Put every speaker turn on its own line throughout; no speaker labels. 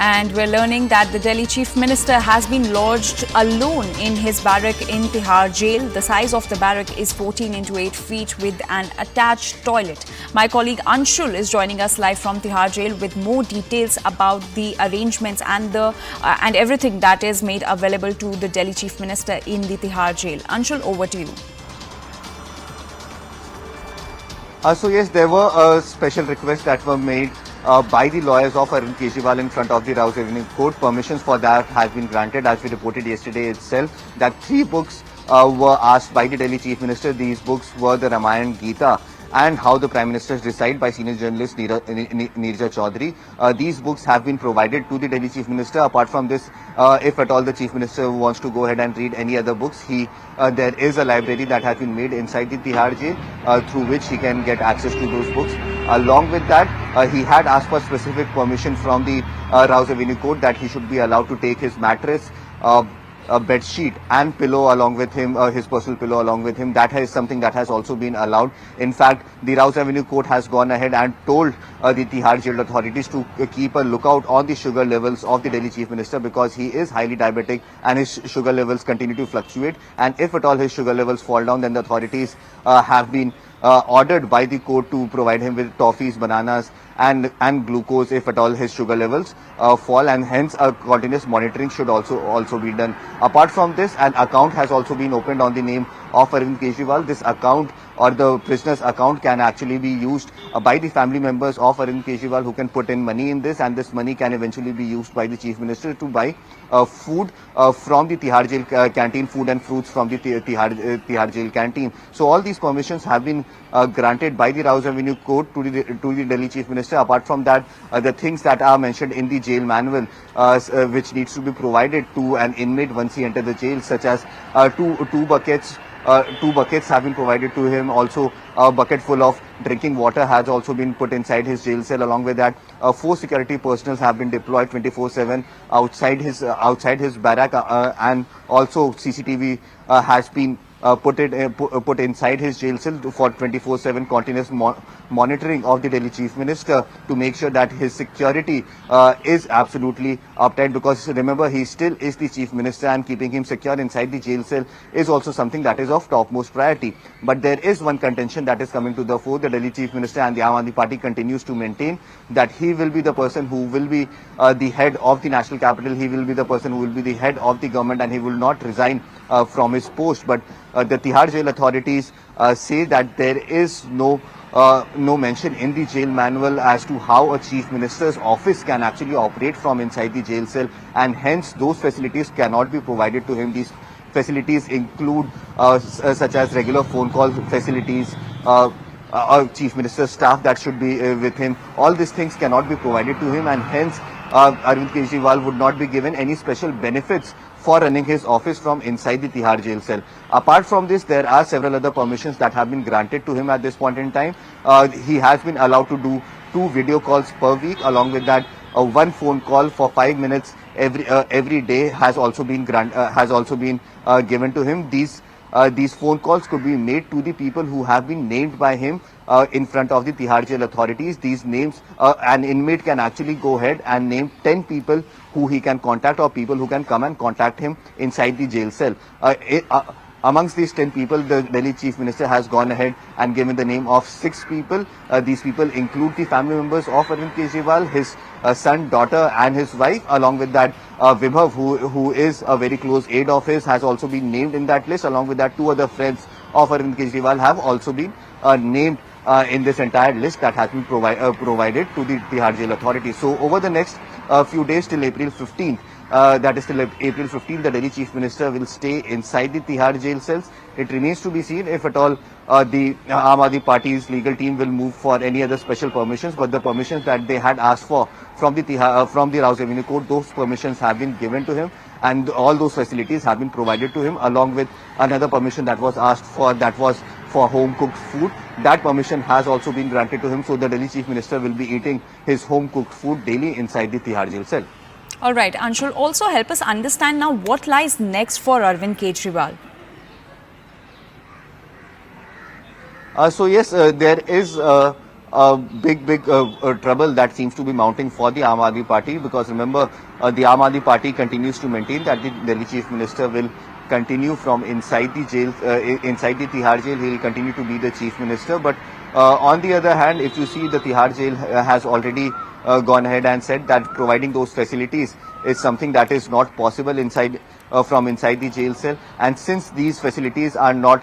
And we're learning that the Delhi Chief Minister has been lodged alone in his barrack in Tihar jail. The size of the barrack is 14 into 8 feet with an attached toilet. My colleague Anshul is joining us live from Tihar jail with more details about the arrangements and everything that is made available to the Delhi Chief Minister in the Tihar jail. Anshul, over to you.
So yes, there were special requests that were made by the lawyers of Arvind Kejriwal in front of the Rouse Avenue Court. Permissions for that has been granted, as we reported yesterday itself, that 3 books were asked by the Delhi Chief Minister. These books were the Ramayana Gita and How the Prime Ministers Decide by senior journalist Neerja Chaudhary. These books have been provided to the Delhi Chief Minister. Apart from this, if at all the Chief Minister wants to go ahead and read any other books, there is a library that has been made inside the Tihar jail through which he can get access to those books. Along with that, he had asked for specific permission from the Rouse Avenue Court that he should be allowed to take his mattress, a bed sheet and pillow along with him, his personal pillow along with him. That is something that has also been allowed. In fact, the Rouse Avenue Court has gone ahead and told the Tihar jail authorities to keep a lookout on the sugar levels of the Delhi Chief Minister, because he is highly diabetic and his sugar levels continue to fluctuate. And if at all his sugar levels fall down, then the authorities have been ordered by the court to provide him with toffees, bananas and glucose if at all his sugar levels fall, and hence a continuous monitoring should also be done. Apart from this, an account has also been opened on the name of Arvind Kejriwal. This account, or the prisoner's account, can actually be used by the family members of Arvind Kejriwal, who can put in money in this, and this money can eventually be used by the Chief Minister to buy food from the Tihar jail canteen, food and fruits from the Tihar jail canteen. So all these permissions have been granted by the Rouse Avenue Court to the Delhi Chief Minister. Apart from that, the things that are mentioned in the jail manual, which needs to be provided to an inmate once he enters the jail, such as two buckets. 2 buckets have been provided to him. Also, a bucket full of drinking water has also been put inside his jail cell. Along with that, 4 security personnel have been deployed 24/7 outside his barrack, and also CCTV has been put inside his jail cell for 24/7 continuous monitoring of the Delhi Chief Minister, to make sure that his security is absolutely uptight, because remember, he still is the Chief Minister, and keeping him secure inside the jail cell is also something that is of topmost priority. But there is one contention that is coming to the fore. The Delhi Chief Minister and the Aam Aadmi Party continues to maintain that he will be the person who will be the head of the national capital. He will be the person who will be the head of the government, and he will not resign from his post. But the Tihar jail authorities say that there is no mention in the jail manual as to how a Chief Minister's office can actually operate from inside the jail cell, and hence those facilities cannot be provided to him. These facilities include such as regular phone call facilities, Chief Minister's staff that should be with him. All these things cannot be provided to him, and hence Arvind Kejriwal would not be given any special benefits for running his office from inside the Tihar jail cell. Apart from this, there are several other permissions that have been granted to him at this point in time. He has been allowed to do 2 video calls per week. Along with that, 1 phone call for 5 minutes every day has also been given to him. These phone calls could be made to the people who have been named by him in front of the Tihar jail authorities. These names, an inmate can actually go ahead and name 10 people who he can contact, or people who can come and contact him inside the jail cell. Amongst these 10 people, the Delhi Chief Minister has gone ahead and given the name of 6 people. These people include the family members of Arvind Kejriwal, his son, daughter and his wife. Along with that, Vibhav, who is a very close aide of his, has also been named in that list. Along with that, 2 other friends of Arvind Kejriwal have also been named in this entire list that has been provided to the Tihar jail authorities. So over the next few days till April 15th, that is till April 15th, the Delhi Chief Minister will stay inside the Tihar jail cells. It remains to be seen if at all the Aam Aadmi Party's legal team will move for any other special permissions. But the permissions that they had asked for from the Rouse Avenue Court, those permissions have been given to him, and all those facilities have been provided to him, along with another permission that was asked for, that was for home cooked food. That permission has also been granted to him, so the Delhi Chief Minister will be eating his home cooked food daily inside the Tihar jail cell.
All right, Anshul, also help us understand now what lies next for Arvind Kejriwal.
So yes, there is big trouble that seems to be mounting for the Aam Aadmi Party, because remember, the Aam Aadmi Party continues to maintain that the Delhi Chief Minister will continue from inside the jail, inside the Tihar jail. He will continue to be the Chief Minister. But on the other hand, if you see, the Tihar jail has already gone ahead and said that providing those facilities is something that is not possible inside from inside the jail cell. And since these facilities are not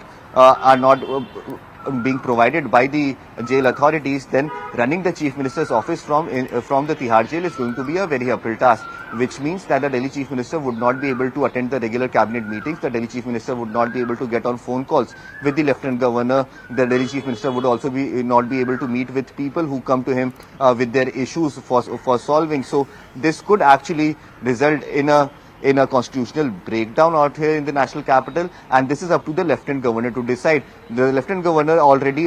being provided by the jail authorities, then running the Chief Minister's office from the Tihar jail is going to be a very uphill task, which means that the Delhi Chief Minister would not be able to attend the regular cabinet meetings. The Delhi Chief Minister would not be able to get on phone calls with the Lieutenant Governor. The Delhi Chief Minister would also not be able to meet with people who come to him with their issues for solving. So this could actually result in a constitutional breakdown out here in the national capital, and this is up to the Lieutenant Governor to decide. The Lieutenant Governor already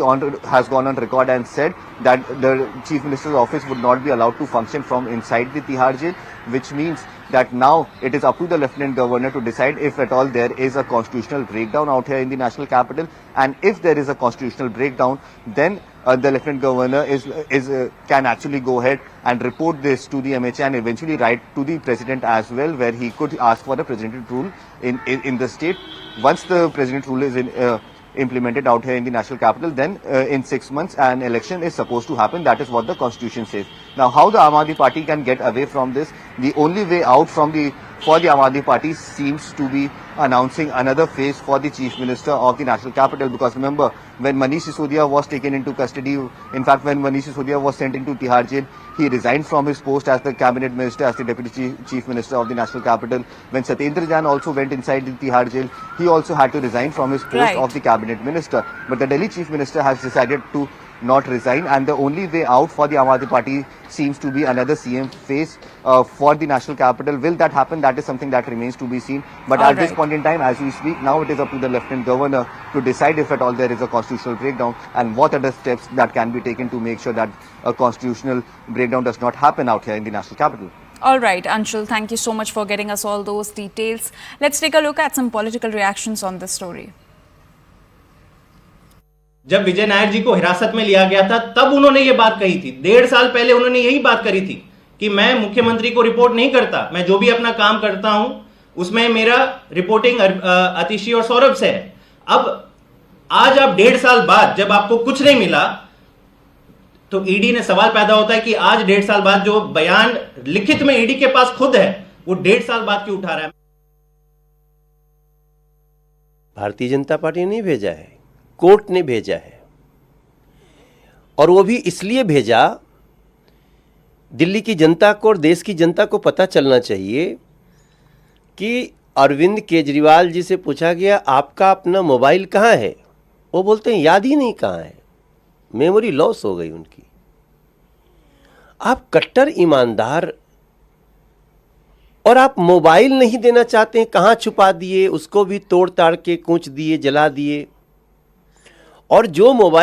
has gone on record and said that the Chief Minister's office would not be allowed to function from inside the Tihar jail, which means that now it is up to the Lieutenant Governor to decide if at all there is a constitutional breakdown out here in the national capital. And if there is a constitutional breakdown, then the Lieutenant Governor can actually go ahead and report this to the MHA and eventually write to the President as well, where he could ask for a presidential rule in the state. Once the presidential rule is implemented out here in the national capital, then in 6 months an election is supposed to happen. That is what the constitution says. Now, how the Aam Aadmi Party can get away from this? The only way out for the Aam Aadmi Party seems to be announcing another phase for the Chief Minister of the national capital, because remember, when Manish Sisodia was taken into custody, in fact when Manish Sisodia was sent into Tihar jail, he resigned from his post as the cabinet minister, as the deputy chief minister of the national capital. When Satyendra Jain also went inside the Tihar jail, he also had to resign from his post of the cabinet minister. But the Delhi Chief Minister has decided to not resign, and the only way out for the Aam Aadmi Party seems to be another CM phase for the national capital. Will that happen? That is something that remains to be seen. But at this point in time, as we speak, now it is up to the Lieutenant Governor to decide if at all there is a constitutional breakdown and what are the steps that can be taken to make sure that a constitutional breakdown does not happen out here in the national capital.
All right, Anshul, thank you so much for getting us all those details. Let's take a look at some political reactions on this story.
जब विजय नायर जी को हिरासत में लिया गया था, तब उन्होंने ये बात कही थी। 1.5 साल पहले उन्होंने यही बात करी थी कि मैं मुख्यमंत्री को रिपोर्ट नहीं करता, मैं जो भी अपना काम करता हूं उसमें मेरा रिपोर्टिंग आतिशी और सौरभ से है। अब आज आप 1.5 साल बाद जब आपको कुछ नहीं मिला, तो ईडी ने सवाल पैदा होता है कि आज 1.5 साल बाद जो बयान लिखित में ईडी के पास खुद है, वो 1.5 साल बाद क्यों उठा रहा है?
भारतीय जनता पार्टी ने भेजा है, कोर्ट ने भेजा है, और वो भी इसलिए भेजा, दिल्ली की जनता को और देश की जनता को पता चलना चाहिए कि अरविंद केजरीवाल जी से पूछा गया आपका अपना मोबाइल कहाँ है, वो बोलते हैं याद ही नहीं कहाँ है, मेमोरी लॉस हो गई उनकी। आप कट्टर ईमानदार, और आप मोबाइल नहीं देना चाहते हैं, कहाँ छुपा दिए, उसको भी तोड़ ताड़ के कूच दिए, जला दिए। और जो मोबाइल